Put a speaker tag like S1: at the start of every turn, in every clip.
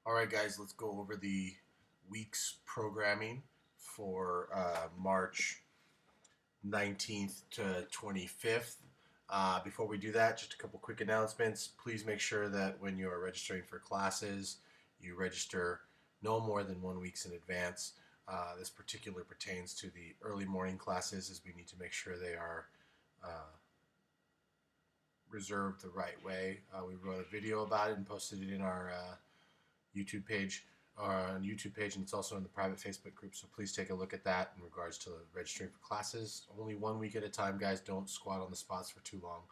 S1: All right, guys, let's go over the week's programming for March 19th to 25th. Before we do that, just a couple quick announcements. Please make sure that when you are registering for classes, you register no more than 1 week in advance. This particular pertains to the early morning classes, as we need to make sure they are uh, reserved the right way. We wrote a video about it and posted it in our YouTube page on YouTube page, and it's also in the private Facebook group. So please take a look at that in regards to registering for classes. Only 1 week at a time, guys. Don't squat on the spots for too long.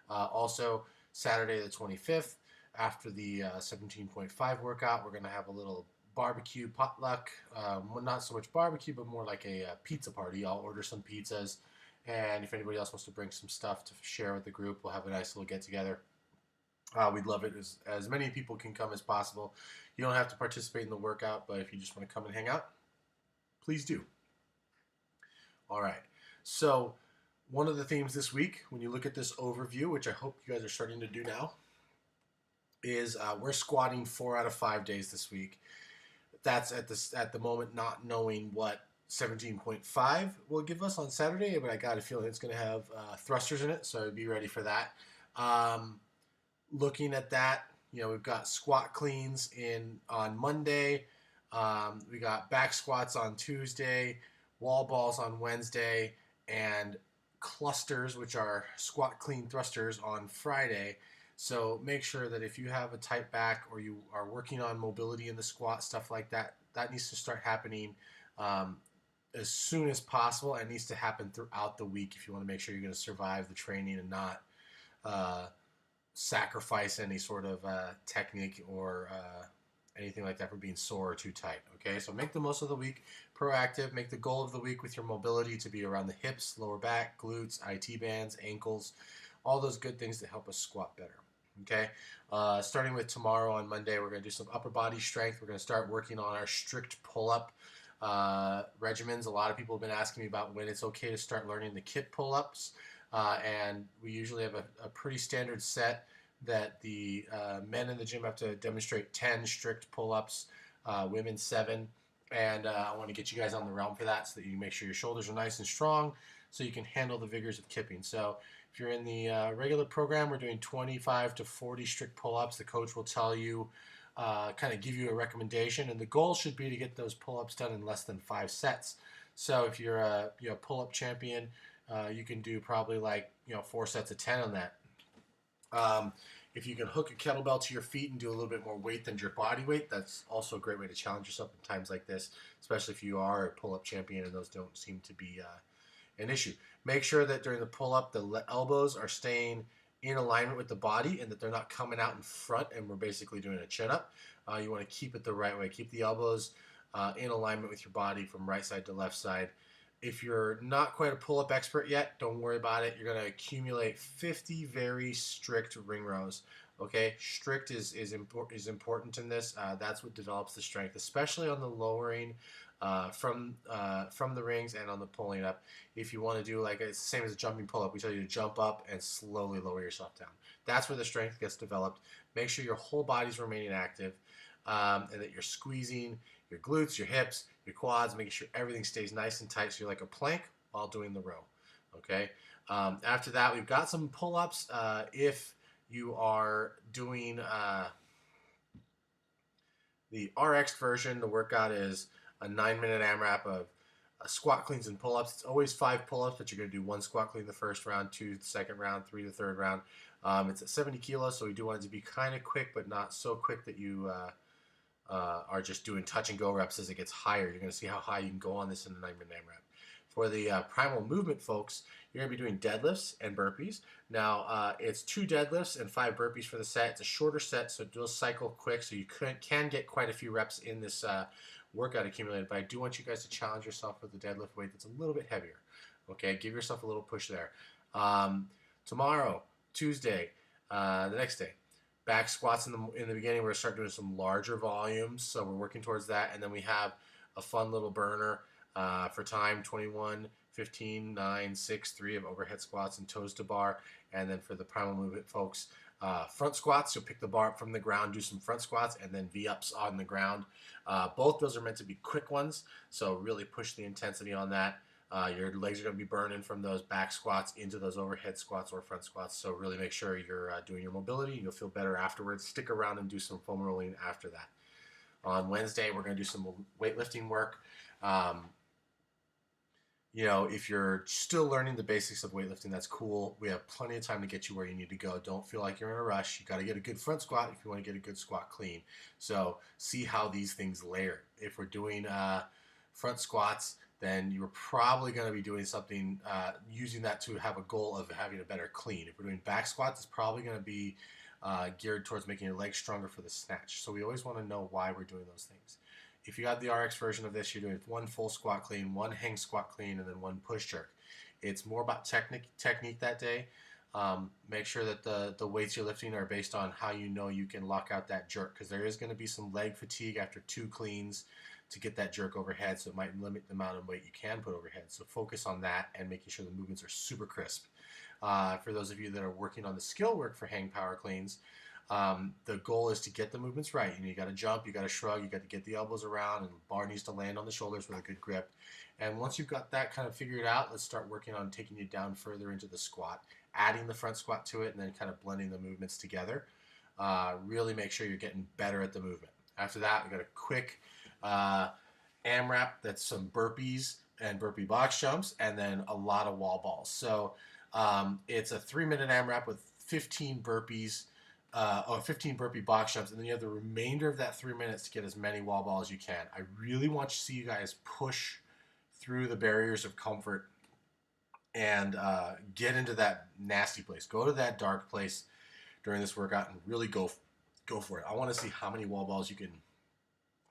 S1: Also, Saturday the 25th, after the 17.5 workout, we're going to have a little barbecue potluck. Not so much barbecue, but more like a pizza party. I'll order some pizzas, and if anybody else wants to bring some stuff to share with the group, we'll have a nice little get together. We'd love it as many people can come as possible. You don't have to participate in the workout, but if you just want to come and hang out, please do. All right. So, one of the themes this week, when you look at this overview, which I hope you guys are starting to do now, is we're squatting 4 out of 5 days this week. That's at the moment not knowing what 17.5 will give us on Saturday, but I got a feeling it's going to have thrusters in it, so be ready for that. Looking at that, we've got squat cleans on Monday. We got back squats on Tuesday, wall balls on Wednesday, and clusters, which are squat clean thrusters, on Friday. So make sure that if you have a tight back or you are working on mobility in the squat, stuff like that, that needs to start happening as soon as possible. It needs to happen throughout the week if you want to make sure you're going to survive the training and not sacrifice any sort of technique or anything like that for being sore or too tight. Okay, so make the most of the week, proactive. Make the goal of the week with your mobility to be around the hips, lower back, glutes, IT bands, ankles, all those good things that help us squat better. Okay, starting with tomorrow on Monday, we're going to do some upper body strength. We're going to start working on our strict pull-up regimens. A lot of people have been asking me about when it's okay to start learning the kit pull-ups. And we usually have a pretty standard set that the men in the gym have to demonstrate 10 strict pull-ups, women 7. And I want to get you guys on the realm for that so that you make sure your shoulders are nice and strong so you can handle the vigors of kipping. So if you're in the regular program, we're doing 25 to 40 strict pull-ups. The coach will tell you, kind of give you a recommendation, and the goal should be to get those pull-ups done in less than 5 sets. So if you're a pull-up champion, you can do probably 4 sets of 10 on that. If you can hook a kettlebell to your feet and do a little bit more weight than your body weight, that's also a great way to challenge yourself in times like this, especially if you are a pull-up champion and those don't seem to be an issue. Make sure that during the pull-up, the elbows are staying in alignment with the body and that they're not coming out in front and we're basically doing a chin-up. You want to keep it the right way. Keep the elbows in alignment with your body from right side to left side. If you're not quite a pull-up expert yet, don't worry about it. You're going to accumulate 50 very strict ring rows. Okay, strict is important in this. That's what develops the strength, especially on the lowering from the rings and on the pulling up. If you want to do it's the same as a jumping pull-up, we tell you to jump up and slowly lower yourself down. That's where the strength gets developed. Make sure your whole body's remaining active and that you're squeezing your glutes, your hips, your quads, making sure everything stays nice and tight so you're like a plank while doing the row. Okay. After that, we've got some pull-ups. If you are doing the RX version, the workout is a 9-minute AMRAP of squat cleans and pull-ups. It's always 5 pull-ups, but you're going to do 1 squat clean the first round, 2 the second round, 3 the third round. It's at 70 kilos, so we do want it to be kind of quick, but not so quick that you are just doing touch and go reps. As it gets higher, you're going to see how high you can go on this in the 9-minute AMRAP. For the primal movement folks, you're going to be doing deadlifts and burpees. Now, it's 2 deadlifts and 5 burpees for the set. It's a shorter set, so do a cycle quick, so you can get quite a few reps in this workout accumulated. But I do want you guys to challenge yourself with the deadlift weight that's a little bit heavier. Okay, give yourself a little push there. Tomorrow, Tuesday, the next day, back squats in the beginning. We're going to start doing some larger volumes, so we're working towards that. And then we have a fun little burner for time: 21, 15, 9, 6, 3 of overhead squats and toes to bar. And then for the primal movement folks, Front squats, you'll pick the bar up from the ground, do some front squats, and then V-ups on the ground. Both those are meant to be quick ones, so really push the intensity on that. Your legs are going to be burning from those back squats into those overhead squats or front squats, so really make sure you're doing your mobility. You'll feel better afterwards. Stick around and do some foam rolling after that. On Wednesday, we're going to do some weightlifting work. If you're still learning the basics of weightlifting, that's cool. We have plenty of time to get you where you need to go. Don't feel like you're in a rush. You got to get a good front squat if you want to get a good squat clean. So see how these things layer. If we're doing front squats, then you're probably going to be doing something, using that to have a goal of having a better clean. If we're doing back squats, it's probably going to be geared towards making your legs stronger for the snatch. So we always want to know why we're doing those things. If you got the RX version of this, you're doing one full squat clean, one hang squat clean, and then one push jerk. It's more about technique that day. Make sure that the weights you're lifting are based on how you know you can lock out that jerk, because there is going to be some leg fatigue after 2 cleans to get that jerk overhead, so it might limit the amount of weight you can put overhead. So focus on that and making sure the movements are super crisp. For those of you that are working on the skill work for hang power cleans, the goal is to get the movements right. You got to jump, you got to shrug, you got to get the elbows around, and the bar needs to land on the shoulders with a good grip. And once you've got that kind of figured out, let's start working on taking you down further into the squat, adding the front squat to it, and then kind of blending the movements together. Really make sure you're getting better at the movement. After that, we got a quick AMRAP that's some burpees and burpee box jumps, and then a lot of wall balls. So it's a 3-minute AMRAP with 15 burpees. 15 burpee box jumps, and then you have the remainder of that 3 minutes to get as many wall balls as you can. I really want to see you guys push through the barriers of comfort and get into that nasty place. Go to that dark place during this workout and really go for it. I want to see how many wall balls you can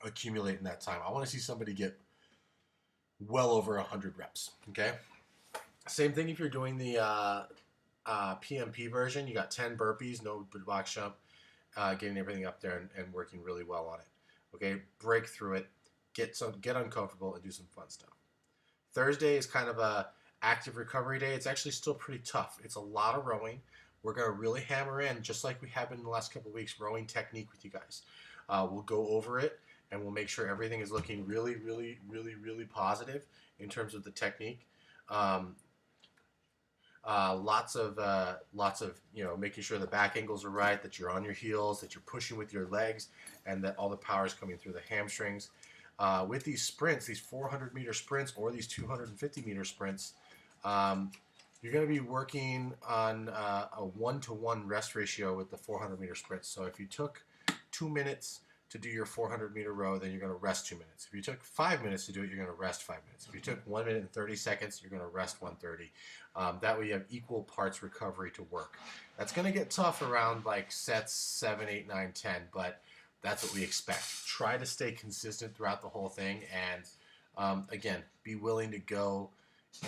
S1: accumulate in that time. I want to see somebody get well over 100 reps. Okay. Same thing if you're doing the PMP version. You got 10 burpees, no box jump, getting everything up there and working really well on it. Okay, break through it, get uncomfortable, and do some fun stuff. Thursday is kind of a active recovery day. It's actually still pretty tough. It's a lot of rowing. We're going to really hammer in, just like we have been in the last couple of weeks, rowing technique with you guys. We'll go over it, and we'll make sure everything is looking really, really, really, really positive in terms of the technique. Lots of making sure the back angles are right, that you're on your heels, that you're pushing with your legs, and that all the power is coming through the hamstrings. With these sprints, these 400-meter sprints or these 250-meter sprints, you're going to be working on a 1-to-1 rest ratio with the 400-meter sprints. So if you took 2 minutes to do your 400-meter row, then you're going to rest 2 minutes. If you took 5 minutes to do it, you're going to rest 5 minutes. If you took 1 minute and 30 seconds, you're going to rest 1:30. That way you have equal parts recovery to work. That's going to get tough around like sets 7, 8, 9, 10, but that's what we expect. Try to stay consistent throughout the whole thing, and again, be willing to go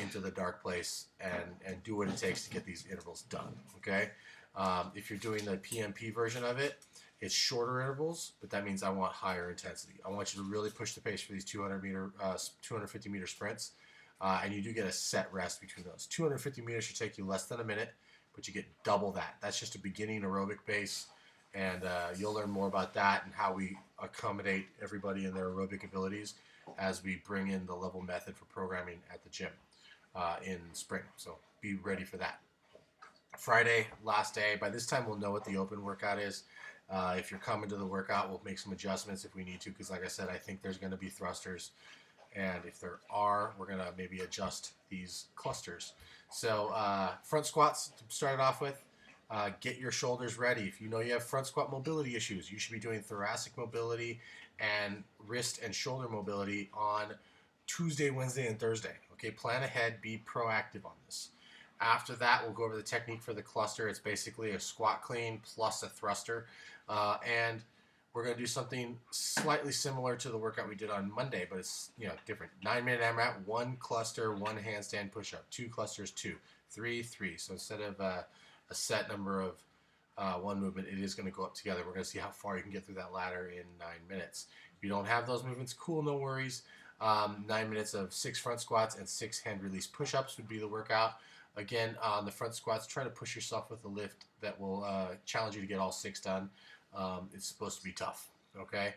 S1: into the dark place and do what it takes to get these intervals done. Okay. If you're doing the PMP version of it, it's shorter intervals, but that means I want higher intensity. I want you to really push the pace for these 250-meter sprints, and you do get a set rest between those. 250 meters should take you less than a minute, but you get double that. That's just a beginning aerobic pace, and you'll learn more about that and how we accommodate everybody in their aerobic abilities as we bring in the level method for programming at the gym in spring. So be ready for that. Friday, last day. By this time, we'll know what the open workout is. If you're coming to the workout, we'll make some adjustments if we need to, because like I said, I think there's going to be thrusters, and if there are, we're going to maybe adjust these clusters. So front squats to start it off with. Get your shoulders ready. If you know you have front squat mobility issues, you should be doing thoracic mobility and wrist and shoulder mobility on Tuesday, Wednesday, and Thursday. Okay, plan ahead, be proactive on this. After that, we'll go over the technique for the cluster. It's basically a squat clean plus a thruster. And we're going to do something slightly similar to the workout we did on Monday, but it's different. 9-minute AMRAP, 1 cluster, 1 handstand push-up, 2 clusters, 2, 3, 3. So instead of a set number of 1 movement, it is going to go up together. We're going to see how far you can get through that ladder in 9 minutes. If you don't have those movements, cool, no worries. 9 minutes of 6 front squats and 6 hand release push-ups would be the workout. Again, on the front squats, try to push yourself with a lift that will challenge you to get all 6 done. It's supposed to be tough, okay?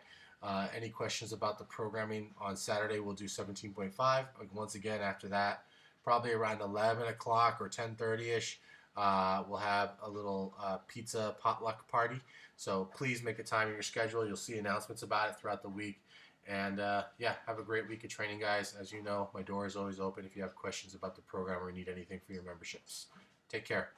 S1: Any questions about the programming on Saturday? We'll do 17.5. Once again, after that, probably around 11 o'clock or 10:30ish, we'll have a little pizza potluck party. So please make a time in your schedule. You'll see announcements about it throughout the week. And yeah, have a great week of training, guys. As you know, my door is always open if you have questions about the program or need anything for your memberships. Take care.